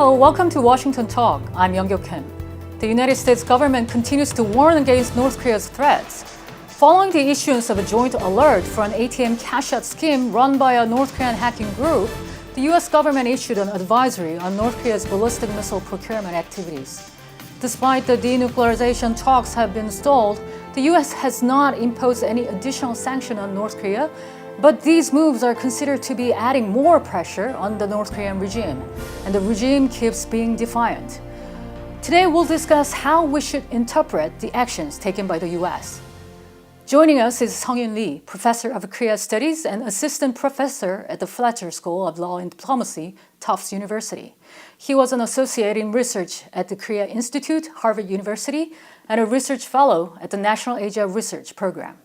Hello, welcome to Washington Talk. I'm Young Kim. The United States government continues to warn against North Korea's threats. Following the issuance of a joint alert for an ATM cash-out scheme run by a North Korean hacking group, the U.S. government issued an advisory on North Korea's ballistic missile procurement activities. Despite the denuclearization talks have been stalled, the U.S. has not imposed any additional sanction on North Korea, but these moves are considered to be adding more pressure on the North Korean regime, and the regime keeps being defiant. Today we'll discuss how we should interpret the actions taken by the U.S. Joining us is Sung-yoon Lee, Professor of Korea Studies and Assistant Professor at the Pletscher of Law and Diplomacy, Tufts University. He was an associate in research at the Korea Institute, Harvard University, and a research fellow at the National Asia Research Program.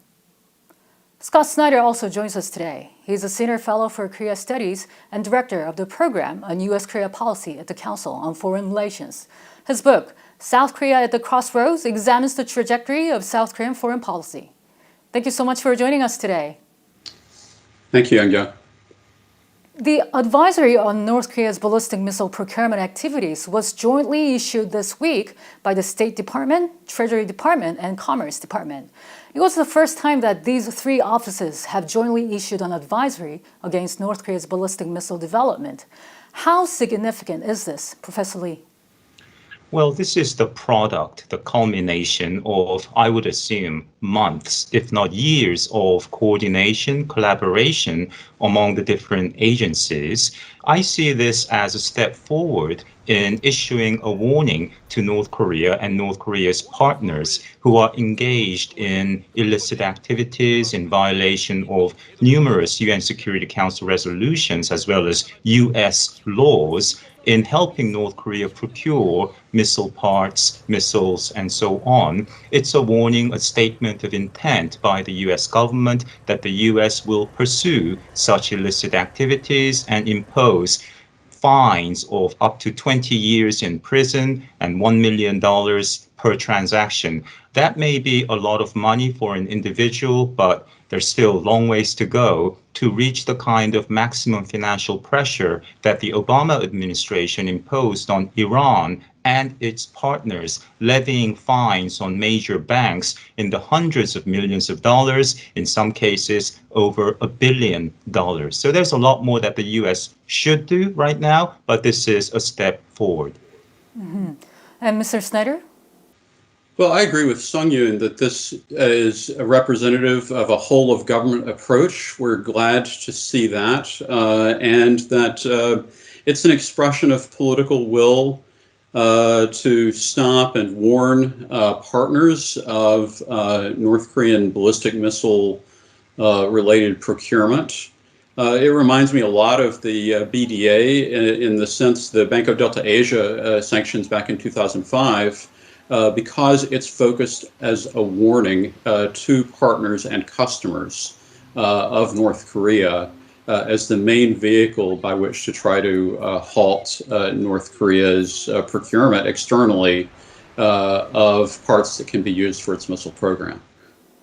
Scot Snyder also joins us today. He's a senior fellow for Korea Studies and director of the program on U.S.-Korea policy at the Council on Foreign Relations. His book, South Korea at the Crossroads, examines the trajectory of South Korean foreign policy. Thank you so much for joining us today. Thank you, Anja. The advisory on North Korea's ballistic missile procurement activities was jointly issued this week by the State Department, Treasury Department, and Commerce Department. It was the first time that these three offices have jointly issued an advisory against North Korea's ballistic missile development. How significant is this, Professor Lee? Well, this is the product, the culmination of, I would assume, months, if not years, of coordination, collaboration among the different agencies. I see this as a step forward in issuing a warning to North Korea and North Korea's partners who are engaged in illicit activities in violation of numerous UN Security Council resolutions as well as US laws in helping North Korea procure missile parts, missiles, and so on. It's a warning, a statement of intent by the US government that the US will pursue such illicit activities and impose fines of up to 20 years in prison and $1 million per transaction. That may be a lot of money for an individual, but there's still a long ways to go to reach the kind of maximum financial pressure that the Obama administration imposed on Iran and its partners, levying fines on major banks in the hundreds of millions of dollars, in some cases over $1 billion. So there's a lot more that the U.S. should do right now, but this is a step forward. Mm-hmm. And Mr. Snyder? Well, I agree with Sung-yoon that this is a representative of a whole of government approach. We're glad to see that, and that it's an expression of political will to stop and warn partners of North Korean ballistic missile related procurement. It reminds me a lot of the BDA in the sense the Bank of Delta Asia sanctions back in 2005. Because it's focused as a warning to partners and customers of North Korea as the main vehicle by which to try to halt North Korea's procurement externally of parts that can be used for its missile program.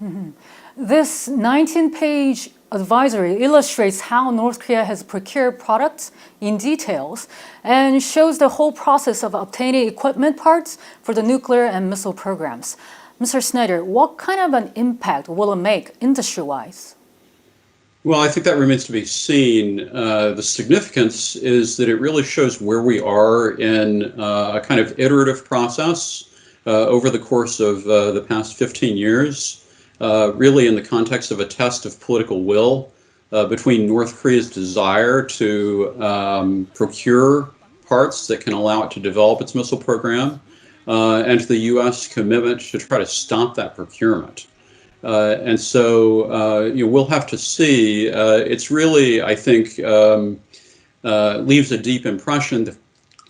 Mm-hmm. This 19-page advisory illustrates how North Korea has procured products in details and shows the whole process of obtaining equipment parts for the nuclear and missile programs. Mr. Snyder, what kind of an impact will it make industry-wise? Well, I think that remains to be seen. The significance is that it really shows where we are in a kind of iterative process over the course of the past 15 years. Really in the context of a test of political will between North Korea's desire to procure parts that can allow it to develop its missile program and the U.S. commitment to try to stop that procurement. And so we'll have to see. It's really, I think, leaves a deep impression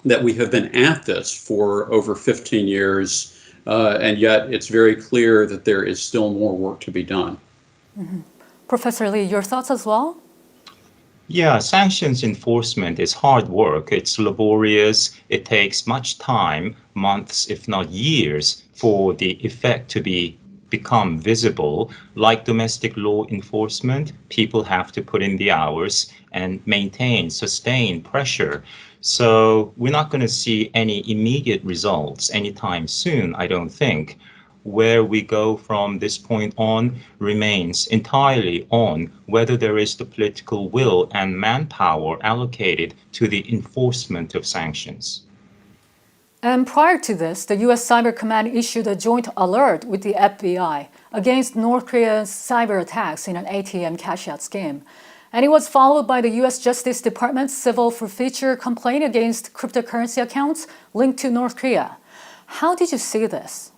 that we have been at this for over 15 years. And yet it's very clear that there is still more work to be done. Mm-hmm. Professor Lee, your thoughts as well? Yeah, sanctions enforcement is hard work. It's laborious. It takes much time, months, if not years, for the effect to become visible. Like domestic law enforcement, people have to put in the hours and maintain, sustain pressure. So we're not going to see any immediate results anytime soon, I don't think. Where we go from this point on remains entirely on whether there is the political will and manpower allocated to the enforcement of sanctions. And prior to this, the US Cyber Command issued a joint alert with the FBI against North Korea's cyber attacks in an ATM cash-out scheme. And it was followed by the US Justice Department's civil forfeiture complaint against cryptocurrency accounts linked to North Korea. How did you see this?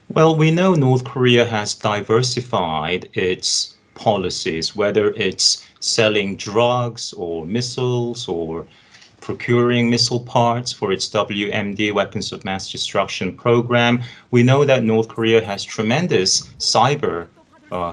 Well, we know North Korea has diversified its policies, whether it's selling drugs or missiles or procuring missile parts for its WMD, weapons of mass destruction program. We know that North Korea has tremendous cyber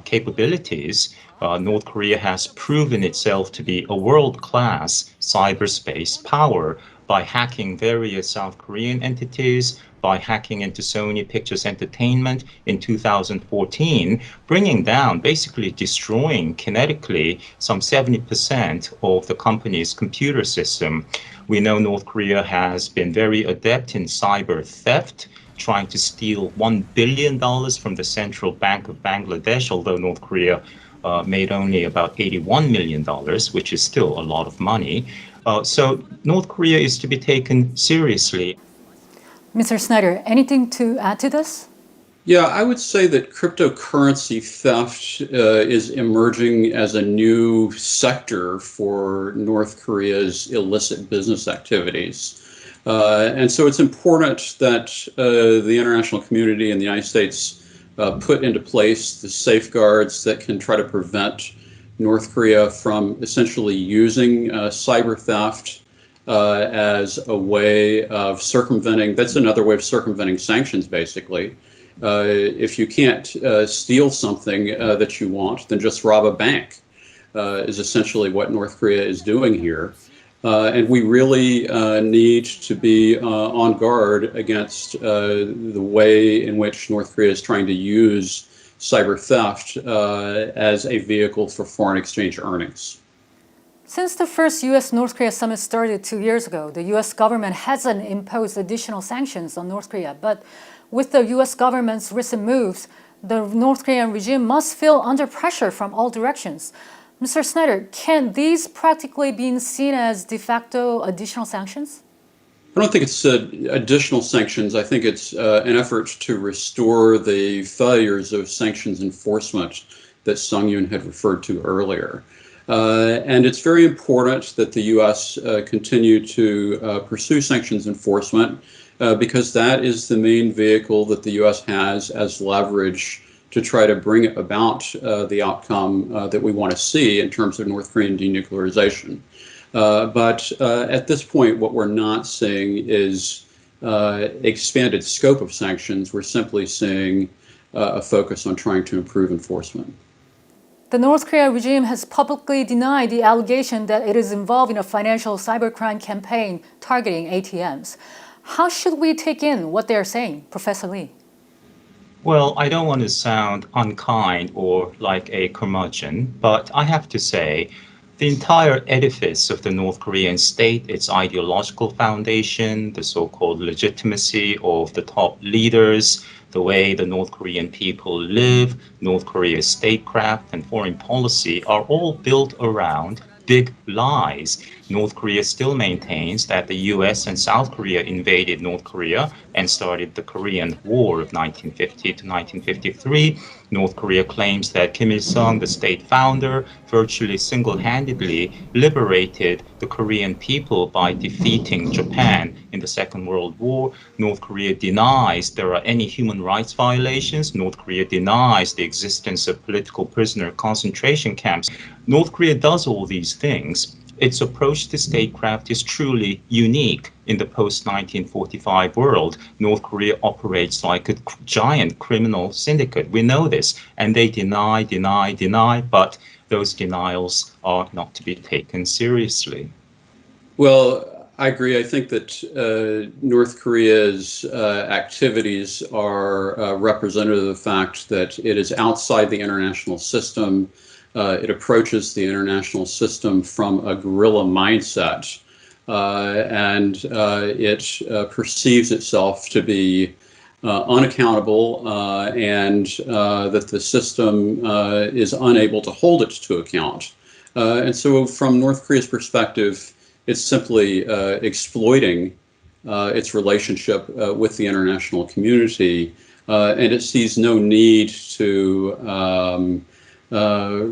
capabilities. North Korea has proven itself to be a world-class cyberspace power by hacking various South Korean entities, by hacking into Sony Pictures Entertainment in 2014, bringing down, basically destroying kinetically some 70% of the company's computer system. We know North Korea has been very adept in cyber theft, trying to steal $1 billion from the Central Bank of Bangladesh, although North Korea made only about $81 million, which is still a lot of money. So North Korea is to be taken seriously. Mr. Snyder, anything to add to this? Yeah, I would say that cryptocurrency theft is emerging as a new sector for North Korea's illicit business activities. And so it's important that the international community and the United States put into place the safeguards that can try to prevent North Korea from essentially using cyber theft as a way of circumventing, that's another way of circumventing sanctions, basically. If you can't steal something that you want, then just rob a bank, is essentially what North Korea is doing here. And we really need to be on guard against the way in which North Korea is trying to use cyber theft as a vehicle for foreign exchange earnings. Since the first US-North Korea summit started 2 years ago, the US government hasn't imposed additional sanctions on North Korea. But with the US government's recent moves, the North Korean regime must feel under pressure from all directions. Mr. Snyder, can these practically be seen as de facto additional sanctions? I don't think it's additional sanctions. I think it's an effort to restore the failures of sanctions enforcement that Sung-yoon had referred to earlier. And it's very important that the U.S. continue to pursue sanctions enforcement because that is the main vehicle that the U.S. has as leverage to try to bring about the outcome that we want to see in terms of North Korean denuclearization. But at this point, what we're not seeing is expanded scope of sanctions. We're simply seeing a focus on trying to improve enforcement. The North Korea regime has publicly denied the allegation that it is involved in a financial cybercrime campaign targeting ATMs. How should we take in what they are saying, Professor Lee? Well, I don't want to sound unkind or like a curmudgeon, but I have to say the entire edifice of the North Korean state, its ideological foundation, the so-called legitimacy of the top leaders, the way the North Korean people live, North Korea's statecraft and foreign policy are all built around big lies. North Korea still maintains that the US and South Korea invaded North Korea and started the Korean War of 1950 to 1953. North Korea claims that Kim Il-sung, the state founder, virtually single-handedly liberated the Korean people by defeating Japan in the Second World War. North Korea denies there are any human rights violations. North Korea denies the existence of political prisoner concentration camps. North Korea does all these things. Its approach to statecraft is truly unique in the post-1945 world. North Korea operates like a giant criminal syndicate. We know this. And they deny, but those denials are not to be taken seriously. Well, I agree. I think that North Korea's activities are representative of the fact that it is outside the international system. It approaches the international system from a guerrilla mindset. and it perceives itself to be unaccountable and that the system is unable to hold it to account. And so from North Korea's perspective, it's simply exploiting its relationship with the international community, and it sees no need to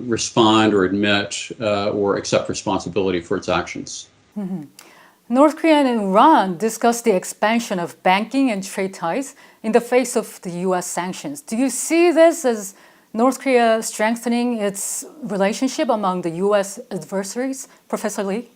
respond or admit or accept responsibility for its actions. Mm-hmm. North Korea and Iran discussed the expansion of banking and trade ties in the face of the U.S. sanctions. Do you see this as North Korea strengthening its relationship among the U.S. adversaries, Professor Lee?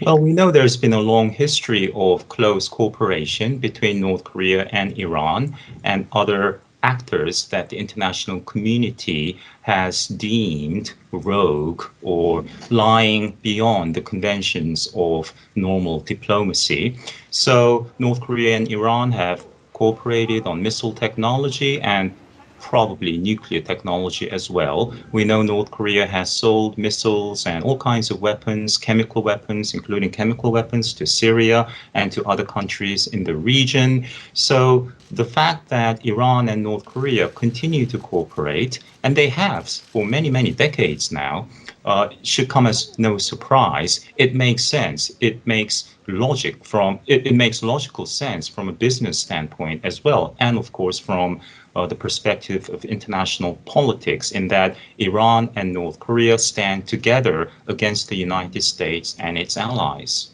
Well, we know there's been a long history of close cooperation between North Korea and Iran and other actors that the international community has deemed rogue or lying beyond the conventions of normal diplomacy. So North Korea and Iran have cooperated on missile technology and probably nuclear technology as well. We know North Korea has sold missiles and all kinds of weapons, chemical weapons, including chemical weapons to Syria and to other countries in the region. So the fact that Iran and North Korea continue to cooperate, and they have for many, many decades now, should come as no surprise. It makes sense. It makes logical sense from a business standpoint as well, and of course from the perspective of international politics, in that Iran and North Korea stand together against the United States and its allies.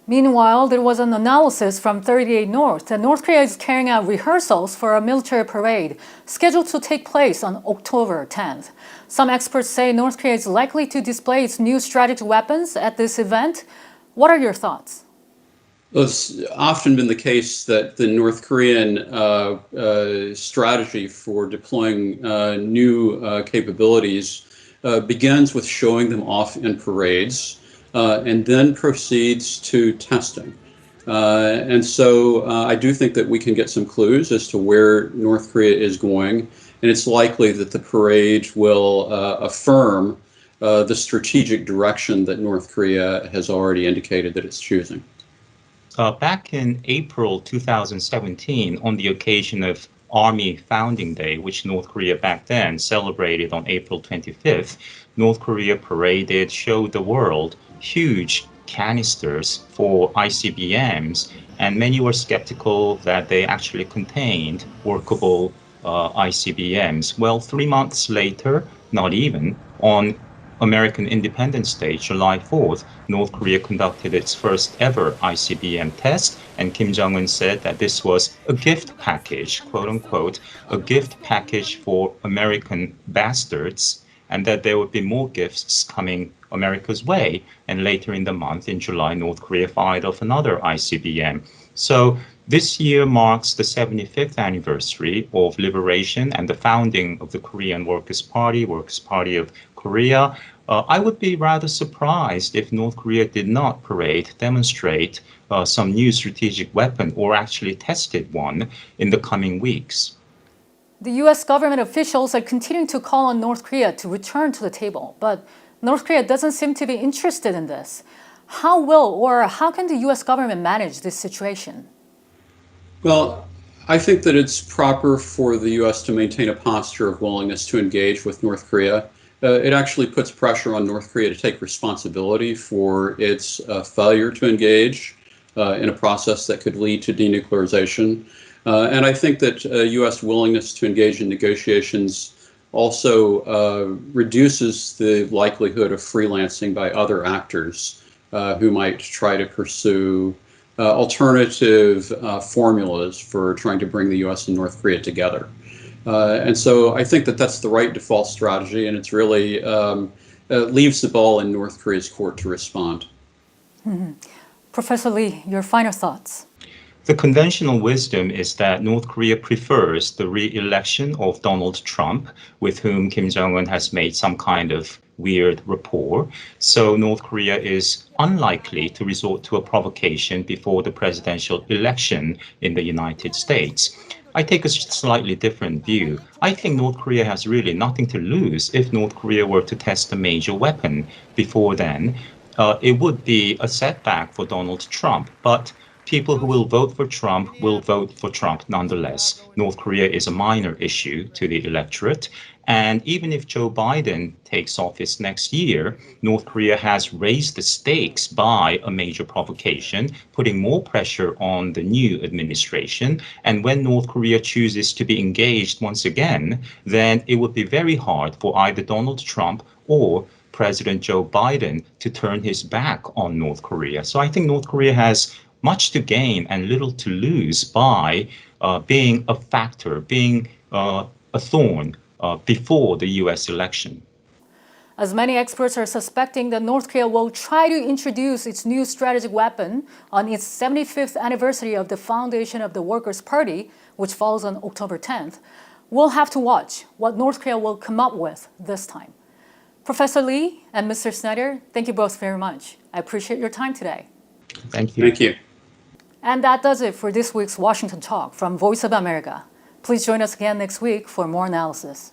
Meanwhile, there was an analysis from 38 North that North Korea is carrying out rehearsals for a military parade scheduled to take place on October 10th. Some experts say North Korea is likely to display its new strategic weapons at this event. What are your thoughts? Well, it's often been the case that the North Korean strategy for deploying new capabilities begins with showing them off in parades and then proceeds to testing. And so I do think that we can get some clues as to where North Korea is going, and it's likely that the parade will affirm the strategic direction that North Korea has already indicated that it's choosing. Back in April 2017, on the occasion of Army Founding Day, which North Korea back then celebrated on April 25th, North Korea paraded, showed the world huge canisters for ICBMs, and many were skeptical that they actually contained workable ICBMs. Well, 3 months later, not even, on American Independence Day, July 4th, North Korea conducted its first ever ICBM test, and Kim Jong-un said that this was a gift package, quote unquote, a gift package for American bastards, and that there would be more gifts coming America's way. And later in the month, in July, North Korea fired off another ICBM. So this year marks the 75th anniversary of liberation and the founding of the Korean Workers' Party of Korea. I would be rather surprised if North Korea did not demonstrate some new strategic weapon or actually tested one in the coming weeks. The U.S. government officials are continuing to call on North Korea to return to the table, but North Korea doesn't seem to be interested in this. How can the U.S. government manage this situation? Well, I think that it's proper for the U.S. to maintain a posture of willingness to engage with North Korea. It actually puts pressure on North Korea to take responsibility for its failure to engage in a process that could lead to denuclearization. And I think that U.S. willingness to engage in negotiations also reduces the likelihood of freelancing by other actors who might try to pursue alternative formulas for trying to bring the U.S. and North Korea together. And so I think that that's the right default strategy, and it's really leaves the ball in North Korea's court to respond. Mm-hmm. Professor Lee, your final thoughts. The conventional wisdom is that North Korea prefers the re-election of Donald Trump, with whom Kim Jong-un has made some kind of weird rapport. So North Korea is unlikely to resort to a provocation before the presidential election in the United States. I take a slightly different view. I think North Korea has really nothing to lose if North Korea were to test a major weapon before then. it would be a setback for Donald Trump. But people who will vote for Trump will vote for Trump nonetheless. North Korea is a minor issue to the electorate. And even if Joe Biden takes office next year, North Korea has raised the stakes by a major provocation, putting more pressure on the new administration. And when North Korea chooses to be engaged once again, then it would be very hard for either Donald Trump or President Joe Biden to turn his back on North Korea. So I think North Korea has much to gain and little to lose by being a factor, being a thorn before the U.S. election. As many experts are suspecting that North Korea will try to introduce its new strategic weapon on its 75th anniversary of the foundation of the Workers' Party, which falls on October 10th, we'll have to watch what North Korea will come up with this time. Professor Lee and Mr. Snyder, thank you both very much. I appreciate your time today. Thank you. Thank you. And that does it for this week's Washington Talk from Voice of America. Please join us again next week for more analysis.